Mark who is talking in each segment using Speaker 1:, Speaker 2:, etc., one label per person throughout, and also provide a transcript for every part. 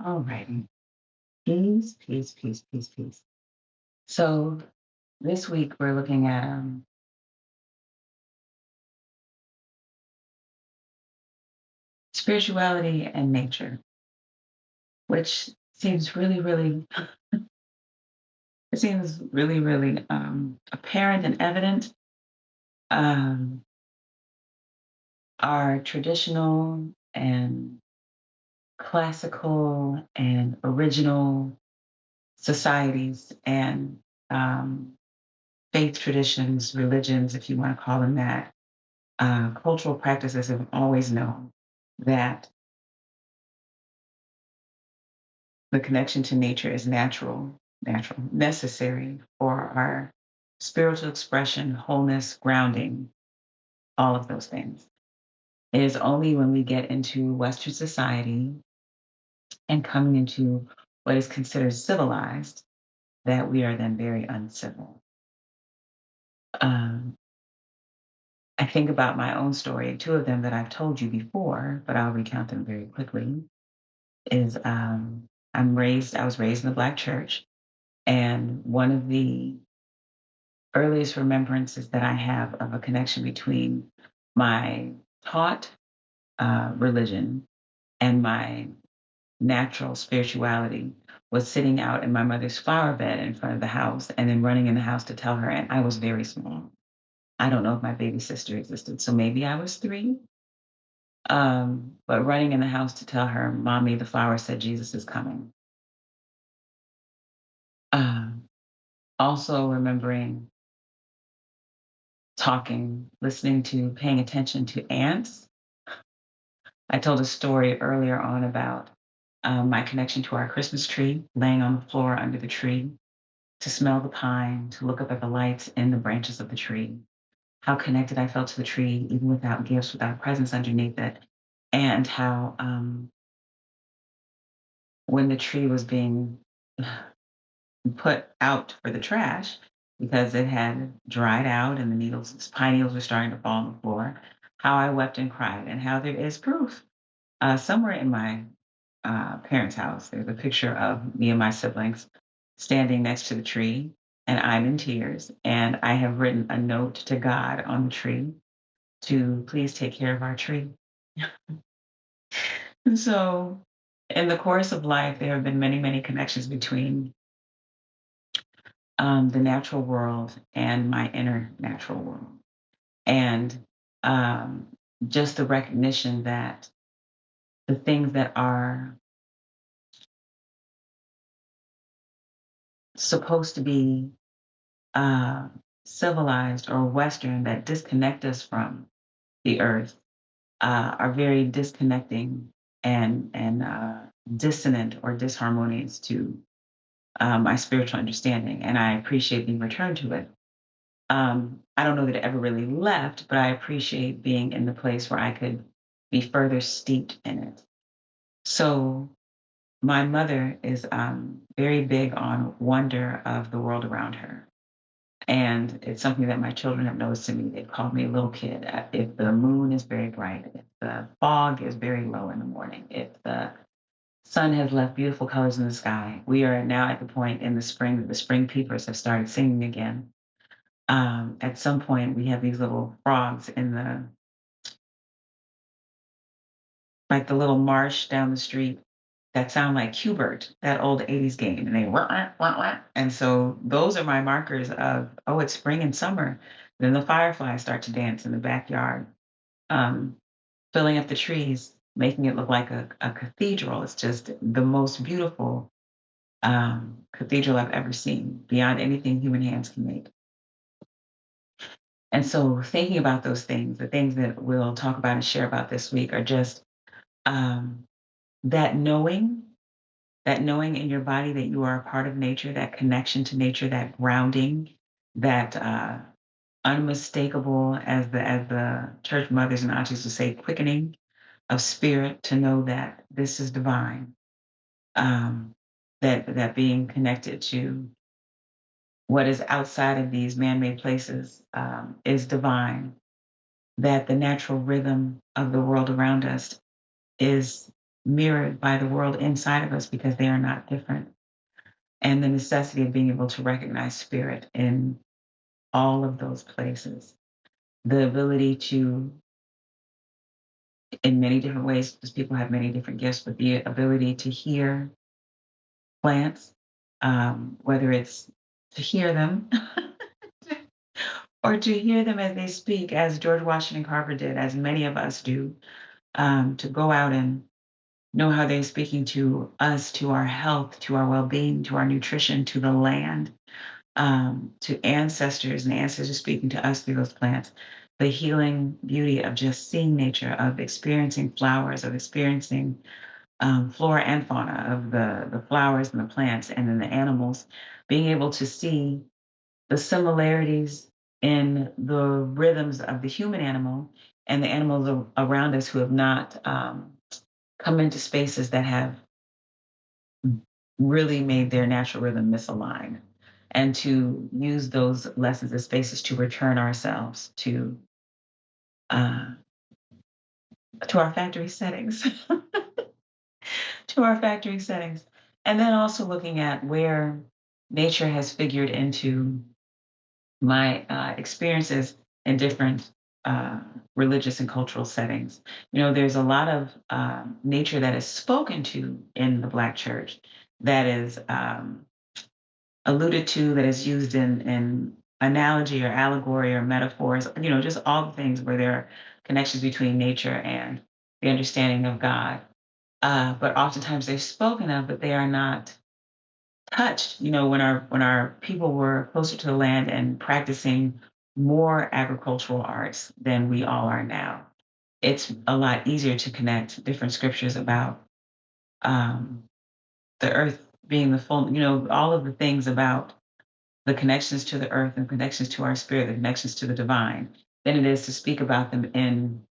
Speaker 1: All righty. Peace, peace, peace, peace, peace. So this week we're looking at spirituality and nature, which seems really, it seems really apparent and evident. Um, our traditional and classical and original societies and um, faith traditions, religions, if you want to call them that, cultural practices have always known that the connection to nature is natural, necessary for our spiritual expression, wholeness, grounding, all of those things. It is only when we get into Western society and coming into what is considered civilized that we are then very uncivil. Um, I think about my own story, two of them that I've told you before, but I'll recount them very quickly. Is I was raised in the Black church, and one of the earliest remembrances that I have of a connection between my taught religion and my natural spirituality was sitting out in my mother's flower bed in front of the house and then running in the house to tell her. And I was very small. I don't know if my baby sister existed. So maybe I was three. But running in the house to tell her, Mommy, the flower said Jesus is coming. Um, Also remembering talking, listening to, paying attention to ants. I told a story earlier on about my connection to our Christmas tree, laying on the floor under the tree, to smell the pine, to look up at the lights in the branches of the tree, how connected I felt to the tree, even without gifts, without presents underneath it, and how when the tree was being put out for the trash because it had dried out and the needles, pine needles were starting to fall on the floor, how I wept and cried, and how there is proof. Somewhere in my parents' house, there's a picture of me and my siblings standing next to the tree, and I'm in tears. And I have written a note to God on the tree to please take care of our tree. And so, in the course of life, there have been many connections between the natural world and my inner natural world. And um, just the recognition that the things that are supposed to be uh, civilized or Western that disconnect us from the earth are very disconnecting and dissonant or disharmonious to my spiritual understanding, and I appreciate being returned to it. I don't know that it ever really left, but I appreciate being in the place where I could be further steeped in it. So my mother is very big on wonder of the world around her. And it's something that my children have noticed in me. They've called me a little kid. If the moon is very bright, if the fog is very low in the morning, if the sun has left beautiful colors in the sky, we are now at the point in the spring that the spring peepers have started singing again. At some point, we have these little frogs in the like the little marsh down the street that sound like Hubert, that old 80s game, and they wah, wah, wah, wah. And so those are my markers of, oh, it's spring and summer. Then the fireflies start to dance in the backyard, um, filling up the trees, making it look like a cathedral. It's just the most beautiful cathedral I've ever seen, beyond anything human hands can make. And so thinking about those things, the things that we'll talk about and share about this week are just um, that knowing that knowing in your body that you are a part of nature, that connection to nature, that grounding, that unmistakable, as the church mothers and aunties would say, quickening of spirit to know that this is divine. Um, that being connected to what is outside of these man-made places is divine. That the natural rhythm of the world around us is mirrored by the world inside of us because they are not different. And the necessity of being able to recognize spirit in all of those places. The ability to, in many different ways, because people have many different gifts, but the ability to hear plants, whether it's to hear them or to hear them as they speak, as George Washington Carver did, as many of us do, to go out and know how they're speaking to us, to our health, to our well being, to our nutrition, to the land, to ancestors, and the ancestors speaking to us through those plants. The healing beauty of just seeing nature, of experiencing flowers, of experiencing flora and fauna, of the flowers and the plants, and then the animals, being able to see the similarities in the rhythms of the human animal and the animals around us who have not come into spaces that have really made their natural rhythm misalign, and to use those lessons as spaces to return ourselves uh, to our factory settings, to our factory settings, and then also looking at where nature has figured into my experiences in different uh, religious and cultural settings. You know, there's a lot of nature that is spoken to in the Black church that is alluded to, that is used in analogy or allegory or metaphors, you know, just all the things where there are connections between nature and the understanding of God. But oftentimes they're spoken of, but they are not touched. You know, when our people were closer to the land and practicing more agricultural arts than we all are now, it's a lot easier to connect different scriptures about um, the earth being the full, you know, all of the things about the connections to the earth and connections to our spirit, the connections to the divine, than it is to speak about them in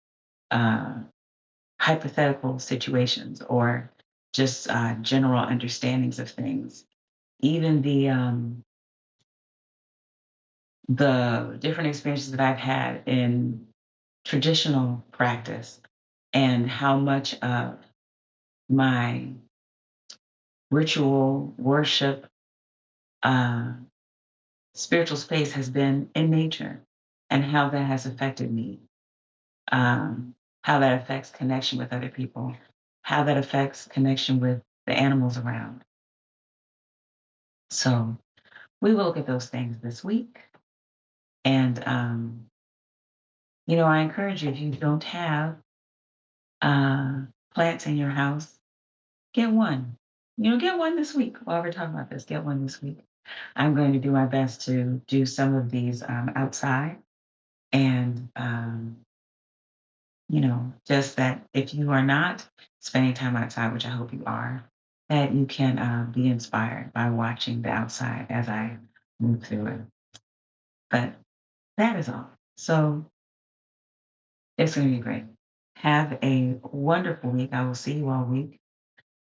Speaker 1: uh, hypothetical situations or just general understandings of things. Even the different experiences that I've had in traditional practice and how much of my ritual worship uh, spiritual space has been in nature and how that has affected me, how that affects connection with other people, how that affects connection with the animals around. So we will look at those things this week. And, you know, I encourage you, if you don't have uh, plants in your house, get one. You know, get one this week. While we're talking about this, get one this week. I'm going to do my best to do some of these outside. And, you know, just that if you are not spending time outside, which I hope you are, that you can be inspired by watching the outside as I move through it. But that is all. So it's going to be great. Have a wonderful week. I will see you all week.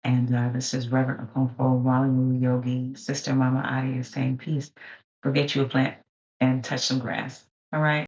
Speaker 1: And this is Reverend Okonfo Walimu Yogi, Sister Mama Adi is saying peace. Go get you a plant and touch some grass. All right.